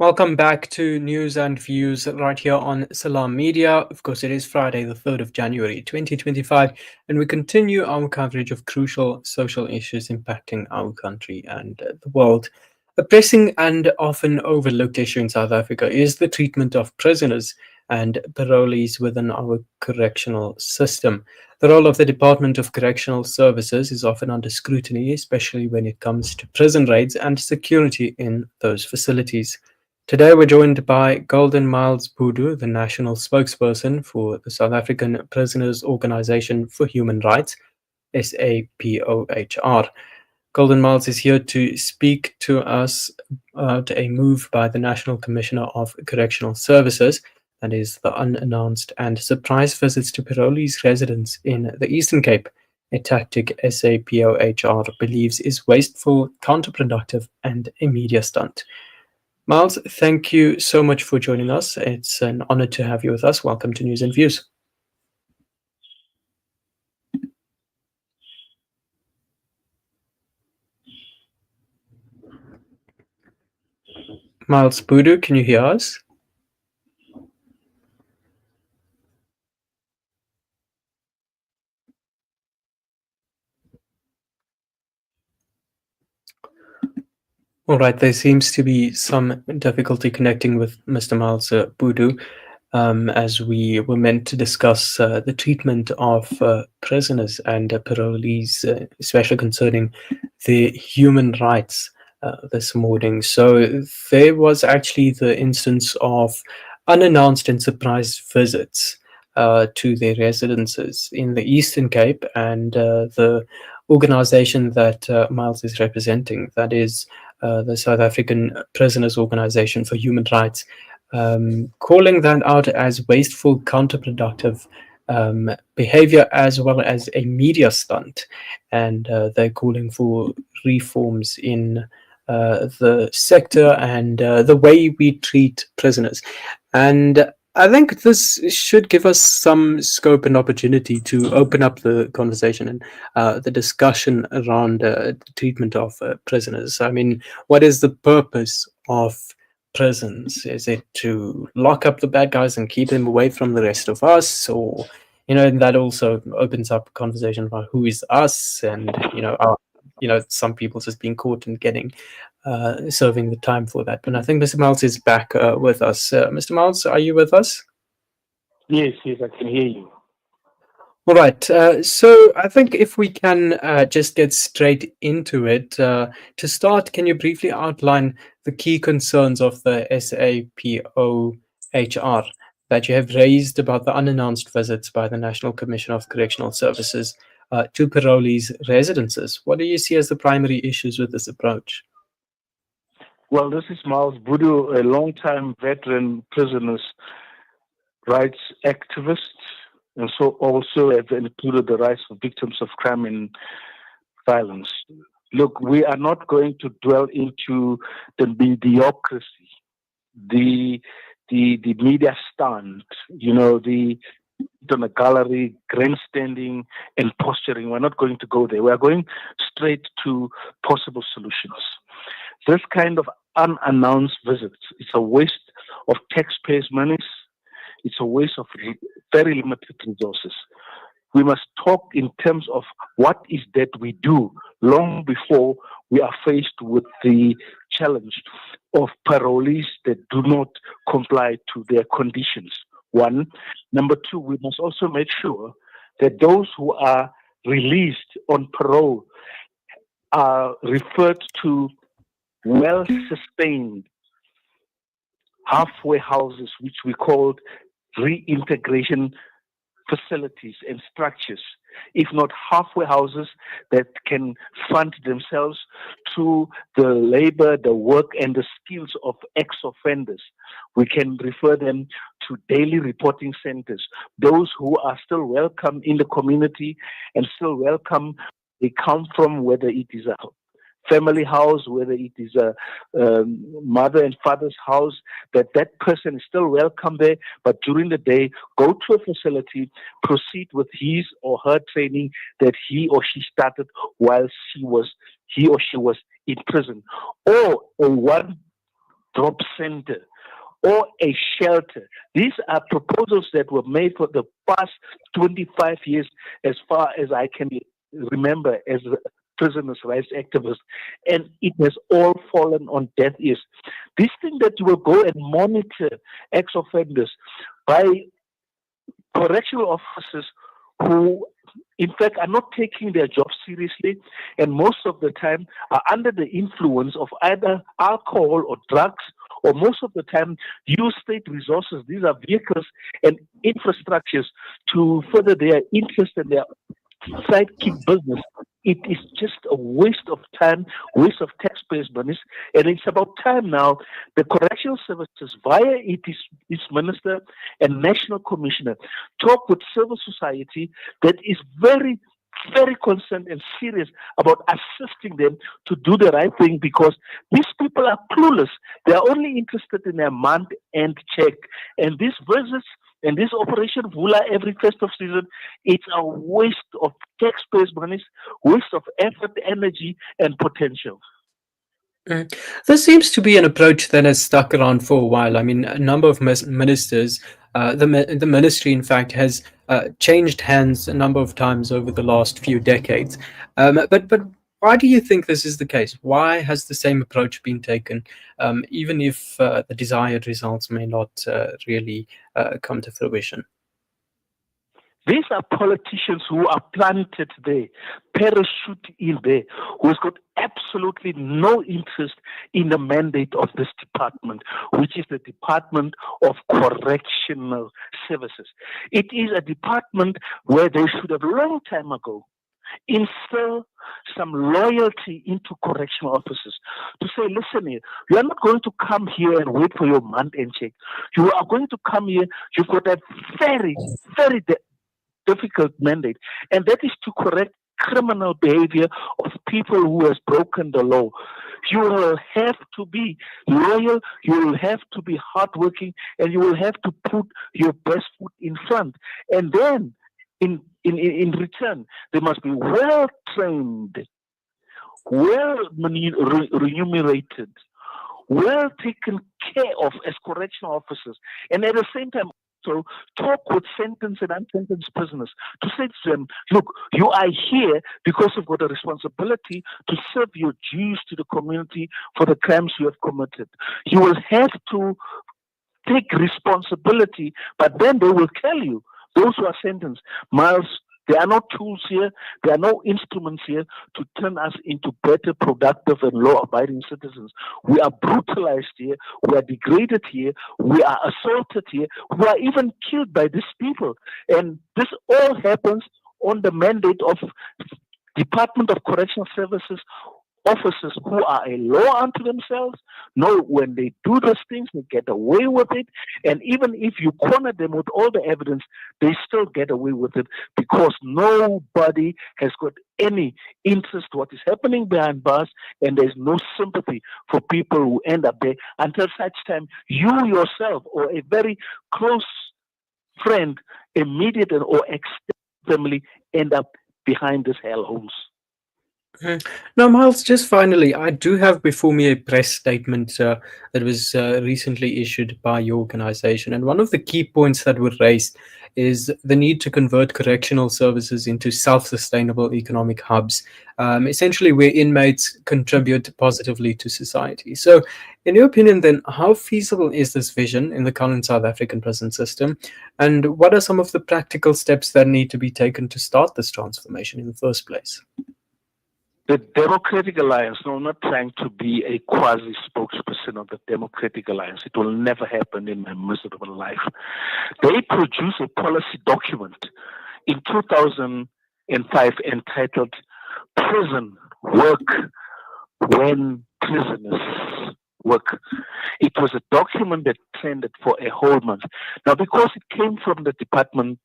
Welcome back to News and Views right here on Salam Media. Of course, it is Friday, the 3rd of January, 2025, and we continue our coverage of crucial social issues impacting our country and the world. A pressing and often overlooked issue in South Africa is the treatment of prisoners and parolees within our correctional system. The role of the Department of Correctional Services is often under scrutiny, especially when it comes to prison raids and security in those facilities. Today, we're joined by Golden Miles Bhudu, the national spokesperson for the South African Prisoners Organization for Human Rights, SAPOHR. Golden Miles is here to speak to us about a move by the National Commissioner of Correctional Services, that is, the unannounced and surprise visits to parolees residents in the Eastern Cape, a tactic SAPOHR believes is wasteful, counterproductive, and a media stunt. Miles, thank you so much for joining us. It's an honor to have you with us. Welcome to News and Views. Miles Bhudu, can you hear us? All right, there seems to be some difficulty connecting with Mr. Miles Bhudu, as we were meant to discuss the treatment of prisoners and parolees, especially concerning their human rights this morning. So there was actually the instance of unannounced and surprise visits to their residences in the Eastern Cape, and the organization that Miles is representing, that is the South African Prisoners Organization for Human Rights, calling that out as wasteful, counterproductive behavior, as well as a media stunt. And they're calling for reforms in the sector and the way we treat prisoners. And I think this should give us some scope and opportunity to open up the conversation and the discussion around the treatment of prisoners. I mean, what is the purpose of prisons? Is it to lock up the bad guys and keep them away from the rest of us? Or, and that also opens up a conversation about who is us, and, some people just being caught and getting serving the time for that. But I think Mr. Miles is back with us. Mr. Miles, are you with us? Yes, I can hear you. All right. So I think if we can just get straight into it. To start, can you briefly outline the key concerns of the SAPOHR that you have raised about the unannounced visits by the National Commission of Correctional Services to parolees' residences? What do you see as the primary issues with this approach? Well, this is Miles Bhudu, a long-time veteran prisoners' rights activist, and so also have included the rights of victims of crime and violence. Look, we are not going to dwell into the mediocrity, the media stunt, the on a gallery, grandstanding and posturing. We're not going to go there. We are going straight to possible solutions. This kind of unannounced visits, it's a waste of taxpayers' monies. It's a waste of very limited resources. We must talk in terms of what is that we do long before we are faced with the challenge of parolees that do not comply to their conditions. One. Number two, we must also make sure that those who are released on parole are referred to well-sustained halfway houses, which we call reintegration facilities and structures, if not halfway houses that can fund themselves through the labor, the work, and the skills of ex-offenders. We can refer them to daily reporting centers. Those who are still welcome in the community and still welcome, they come from, whether it is a family house, whether it is a mother and father's house, that person is still welcome there, but during the day, go to a facility, proceed with his or her training that he or she started while he or she was in prison. Or one drop center or a shelter. These are proposals that were made for the past 25 years, as far as I can remember as a prisoners' rights activist, and it has all fallen on deaf ears. This thing that you will go and monitor ex-offenders by correctional officers who, in fact, are not taking their job seriously, and most of the time are under the influence of either alcohol or drugs, or most of the time use state resources. These are vehicles and infrastructures to further their interest and their sidekick business. It is just a waste of time, waste of taxpayers' money, and it's about time now the correctional services, via its minister and national commissioner, talk with civil society that is very, very concerned and serious about assisting them to do the right thing, because these people are clueless. They are only interested in their month-end check, and these visits and this Operation Vula every festive season, it's a waste of taxpayers' money, waste of effort, energy, and potential. Mm. There seems to be an approach that has stuck around for a while. I mean, a number of ministers, the ministry, in fact, has changed hands a number of times over the last few decades. But why do you think this is the case? Why has the same approach been taken, even if the desired results may not really come to fruition? These are politicians who are planted there, parachute in there, who's got absolutely no interest in the mandate of this department, which is the Department of Correctional Services. It is a department where they should have long time ago instill some loyalty into correctional officers to say, listen here, you are not going to come here and wait for your month-end check. You are going to come here, you've got a very, very difficult mandate, and that is to correct criminal behavior of people who has broken the law. You will have to be loyal, you will have to be hardworking, and you will have to put your best foot in front. And then, in return, they must be well trained, well remunerated, well taken care of as correctional officers, and at the same time, so talk with sentenced and unsentenced prisoners to say to them, look, you are here because you've got a responsibility to serve your dues to the community for the crimes you have committed. You will have to take responsibility, but then they will tell you, those who are sentenced, Miles, there are no tools here, there are no instruments here to turn us into better, productive, and law-abiding citizens. We are brutalized here, we are degraded here, we are assaulted here, we are even killed by these people. And this all happens on the mandate of Department of Correctional Services officers who are a law unto themselves, know when they do those things, they get away with it. And even if you corner them with all the evidence, they still get away with it because nobody has got any interest what is happening behind bars, and there's no sympathy for people who end up there until such time you yourself or a very close friend, immediate or extended family end up behind these hellholes. Now, Miles, just finally, I do have before me a press statement that was recently issued by your organization. And one of the key points that were raised is the need to convert correctional services into self-sustainable economic hubs, essentially where inmates contribute positively to society. So, in your opinion, then, how feasible is this vision in the current South African prison system? And what are some of the practical steps that need to be taken to start this transformation in the first place? The Democratic Alliance, no, I'm not trying to be a quasi-spokesperson of the Democratic Alliance. It will never happen in my miserable life. They produced a policy document in 2005 entitled Prison Work When Prisoners Work. It was a document that trended for a whole month. Now, because it came from the department,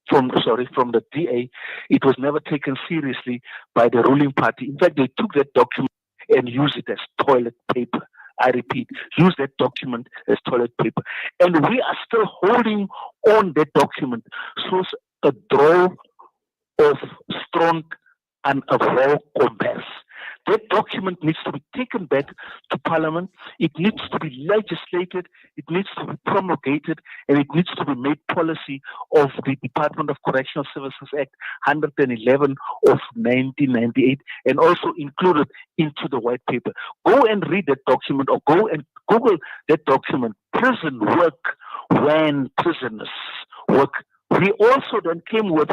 from the DA, it was never taken seriously by the ruling party. In fact, they took that document and used it as toilet paper. I repeat, use that document as toilet paper. And we are still holding on that document. So a draw of strong and a raw compass. That document needs to be taken back to Parliament. It needs to be legislated. It needs to be promulgated, and it needs to be made policy of the Department of Correctional Services Act 111 of 1998, and also included into the white paper. Go and read that document, or go and Google that document, prison work when prisoners work. We also then came with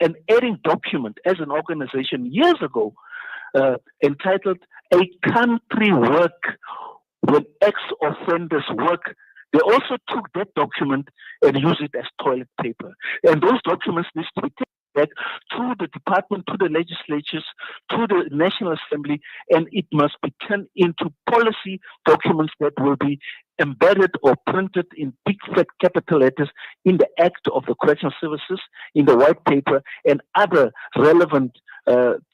an adding document as an organization years ago, entitled "A Country Work When Ex-Offenders Work." They also took that document and used it as toilet paper. And those documents need to be taken back to the department, to the legislatures, to the National Assembly, and it must be turned into policy documents that will be embedded or printed in big fat capital letters in the Act of the Correctional Services, in the white paper, and other relevant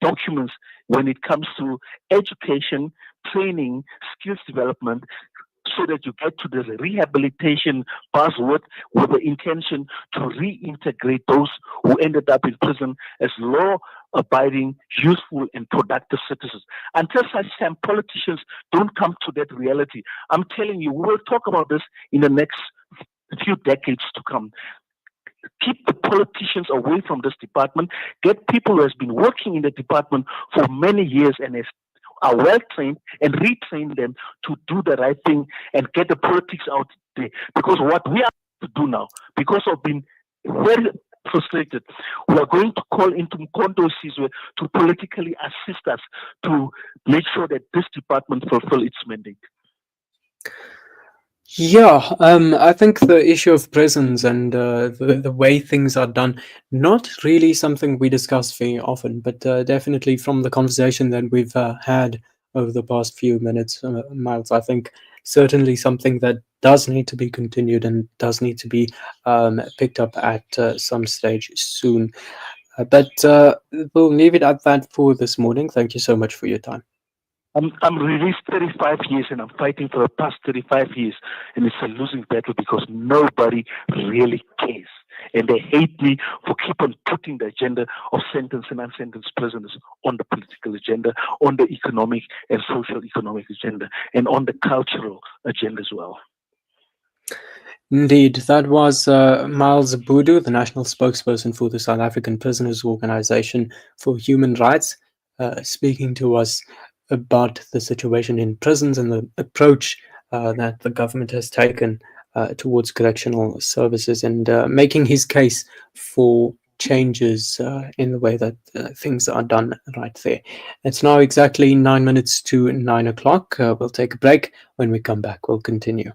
documents when it comes to education, training, skills development, so that you get to the rehabilitation buzzword with the intention to reintegrate those who ended up in prison as law-abiding, useful, and productive citizens. Until such time politicians don't come to that reality, I'm telling you, we will talk about this in the next few decades to come. Keep the politicians away from this department. Get people who has been working in the department for many years and are well trained, and retrain them to do the right thing and get the politics out there. Because what we are to do now, because of being very frustrated, we are going to call into Mkondo Sizwe to politically assist us to make sure that this department fulfill its mandate. Yeah, I think the issue of prisons and the way things are done, not really something we discuss very often, but definitely from the conversation that we've had over the past few minutes, Miles, I think certainly something that does need to be continued and does need to be picked up at some stage soon. But we'll leave it at that for this morning. Thank you so much for your time. I'm released 35 years, and I'm fighting for the past 35 years, and it's a losing battle because nobody really cares. And they hate me for keep on putting the agenda of sentenced and unsentenced prisoners on the political agenda, on the economic and social economic agenda, and on the cultural agenda as well. Indeed, that was Miles Bhudu, the national spokesperson for the South African Prisoners Organization for Human Rights, speaking to us about the situation in prisons and the approach that the government has taken towards correctional services, and making his case for changes in the way that things are done right there. It's now exactly 9 minutes to 9 o'clock. We'll take a break. When we come back, we'll continue.